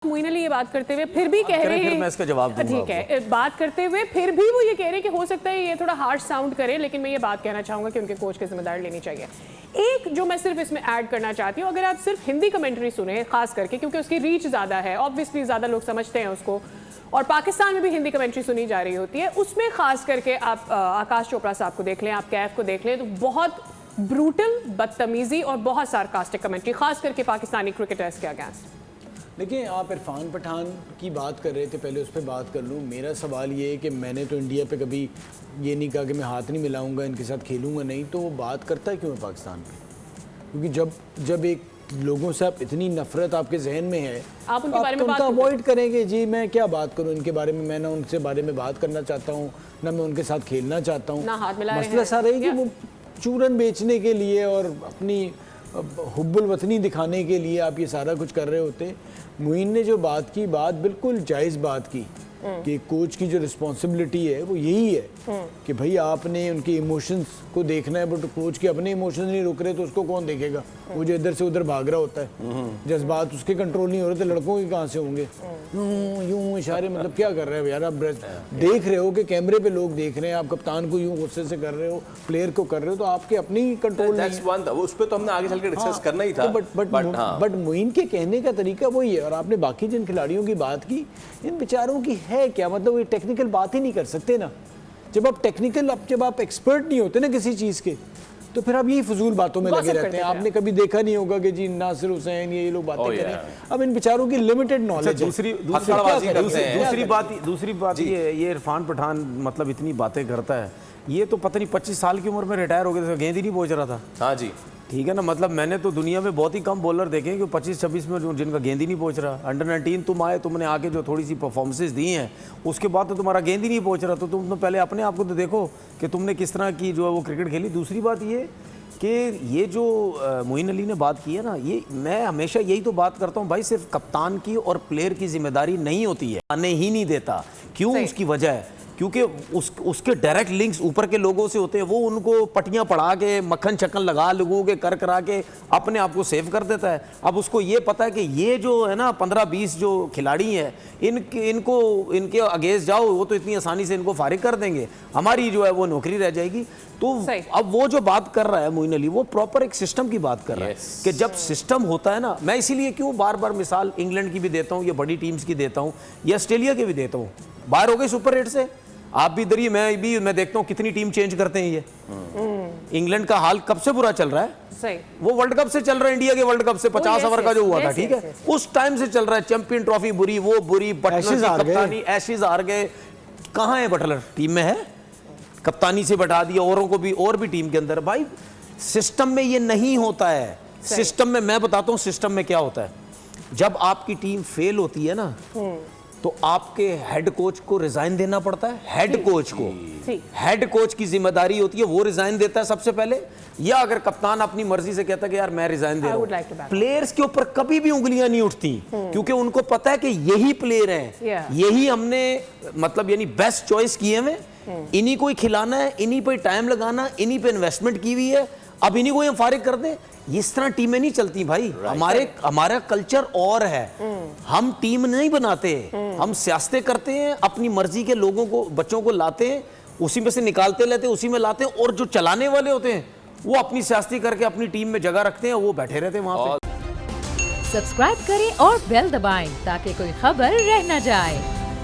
मोइन अली ये बात करते हुए फिर भी कह रहे हैं, मैं इसका जवाब दूंगा। ठीक है, बात करते हुए फिर भी वो ये कह रहे हैं कि हो सकता है ये थोड़ा हार्श साउंड करे, लेकिन मैं ये बात कहना चाहूंगा कि उनके कोच की जिम्मेदारी लेनी चाहिए। एक जो मैं सिर्फ इसमें ऐड करना चाहती हूँ, अगर आप सिर्फ हिंदी कमेंट्री सुने खास करके, क्योंकि उसकी रीच ज़्यादा है, ऑब्वियसली ज़्यादा लोग समझते हैं उसको, और पाकिस्तान में भी हिंदी कमेंट्री सुनी जा रही होती है, उसमें खास करके आप आकाश चोपड़ा साहब को देख लें, आप कैफ को देख लें, तो बहुत ब्रूटल, बदतमीजी और बहुत सार्कास्टिक कमेंट्री खास करके पाकिस्तानी क्रिकेटर्स के अगेंस्ट। देखिए, आप इरफान पठान की बात कर रहे थे, पहले उस पर बात कर लूँ। मेरा सवाल ये है कि मैंने तो इंडिया पे कभी ये नहीं कहा कि मैं हाथ नहीं मिलाऊंगा, इनके साथ खेलूंगा नहीं, तो वो बात करता है क्यों है पाकिस्तान पे? क्योंकि जब एक लोगों से आप इतनी नफरत आपके जहन में है, आप उनके बारे में उनका अवॉइड करेंगे। जी मैं क्या बात करूँ इनके बारे में, मैं ना उनसे बारे में बात करना चाहता हूँ, ना मैं उनके साथ खेलना चाहता हूँ। मसला सारा है कि वो चूरन बेचने के लिए और अपनी हुब्बुल वतनी दिखाने के लिए आप ये सारा कुछ कर रहे होते। मोइन ने जो बात की, बात बिल्कुल जायज़ बात की कि कोच की जो रिस्पॉन्सिबिलिटी है वो यही है कि भाई आपने उनके इमोशंस को देखना है, बट कोच के अपने इमोशंस नहीं रुक रहे तो उसको कौन देखेगा? वो जो इधर से उधर भाग रहा होता है, जज्बात उसके कंट्रोल नहीं हो रहे, तो लड़कों के कहाँ से होंगे? यूं इशारे, मतलब क्या कर रहे हो यार? आप देख रहे हो कि कैमरे पे लोग देख रहे हैं, आप कप्तान को यूं गुस्से से कर रहे हो, प्लेयर को कर रहे हो, तो आपके अपनी कंट्रोल नहीं है। उस पर तो हमने आगे चल के डिस्कस करना ही था। बट मोइन के कहने का तरीका वही है। और आपने बाकी जिन खिलाड़ियों की बात की, इन बेचारों की है क्या? मतलब ये टेक्निकल बात ही नहीं कर सकते ना। जब आप एक्सपर्ट नहीं होते ना किसी चीज़ के, तो फिर आप यही फजूल बातों में लगे रहते हैं। आपने कभी देखा नहीं होगा कि जी नासिर हुसैन ये लोग बातें करें। अब इन बेचारों की लिमिटेड नॉलेज है। दूसरी बात ये इरफान पठान मतलब इतनी बातें करता है, ये तो पता नहीं 25 साल की उम्र में रिटायर हो गया, गेंद ही नहीं पहुंच रहा था। हाँ जी, ठीक है ना। मतलब मैंने तो दुनिया में बहुत ही कम बॉलर देखे हैं कि 25-26 में जिनका गेंद ही नहीं पहुंच रहा। अंडर 19 तुम आए, तुमने आके जो थोड़ी सी परफॉर्मेंसेस दी हैं, उसके बाद तो तुम्हारा गेंद ही नहीं पहुंच रहा। तो तुम तो पहले अपने आप को तो देखो कि तुमने किस तरह की जो है वो क्रिकेट खेली। दूसरी बात ये कि ये जो मोइन अली ने बात की है ना, ये मैं हमेशा यही तो बात करता हूँ भाई, सिर्फ कप्तान की और प्लेयर की जिम्मेदारी नहीं होती है, आने ही नहीं देता। क्यों? उसकी वजह है क्योंकि उसके डायरेक्ट लिंक्स ऊपर के लोगों से होते हैं। वो उनको पटियां पढ़ा के, मक्खन चक्कन लगा लोगों के कर करा के अपने आप को सेव कर देता है। अब उसको ये पता है कि ये जो है ना 15-20 जो खिलाड़ी हैं, इनके अगेंस्ट जाओ, वो तो इतनी आसानी से इनको फारिग कर देंगे, हमारी जो है वो नौकरी रह जाएगी। तो अब वो जो बात कर रहा है मोइन अली, वो प्रॉपर एक सिस्टम की बात कर रहा है कि जब सिस्टम होता है ना, मैं इसीलिए क्यों बार बार मिसाल इंग्लैंड की भी देता हूँ, या बड़ी टीम्स की देता हूँ, या ऑस्ट्रेलिया की भी देता हूँ। बाहर हो गए सुपर 8 से, आप भी इधर ही, मैं देखता हूँ कितनी टीम चेंज करते हैं ये। इंग्लैंड का हाल कब से बुरा चल रहा है? सही, वो वर्ल्ड कप से चल रहा है, इंडिया के वर्ल्ड कप से 50 ओवर का जो हुआ था, ठीक है, उस टाइम से चल रहा है। चैंपियन ट्रॉफी बुरी, वो बुरी, बटलर की कप्तानी, एशेज हार गए। कहाँ है बटलर? टीम में है, कप्तानी से बैठा दिया, औरों को भी, और भी टीम के अंदर। भाई सिस्टम में ये नहीं होता है। सिस्टम में मैं बताता हूँ सिस्टम में क्या होता है। जब आपकी टीम फेल होती है ना, तो आपके हेड कोच को रिजाइन देना पड़ता है। हेड कोच की जिम्मेदारी होती है, वो रिजाइन देता है सबसे पहले। या अगर कप्तान अपनी मर्जी से कहता है कि यार मैं रिजाइन दे रहा हूं, प्लेयर्स के ऊपर कभी भी उंगलियां नहीं उठती, क्योंकि उनको पता है कि यही प्लेयर हैं, यही हमने मतलब यानी बेस्ट चॉइस किए हुए, इन्हीं को ही खिलाना है, इन्हीं पे टाइम लगाना, इन्हीं पे इन्वेस्टमेंट की हुई है, अब इन्हीं को हम फारिग कर दें। इस तरह टीमें नहीं चलती भाई। हमारा कल्चर और है। हम टीम नहीं बनाते, हम सियासतें करते हैं, अपनी मर्जी के लोगों को, बच्चों को लाते हैं, उसी में से निकालते लेते हैं, उसी में लाते हैं, और जो चलाने वाले होते हैं वो अपनी सियासती करके अपनी टीम में जगह रखते हैं, वो बैठे रहते हैं वहां पे। सब्सक्राइब करें और बेल दबाएं ताकि कोई खबर रह न जाए।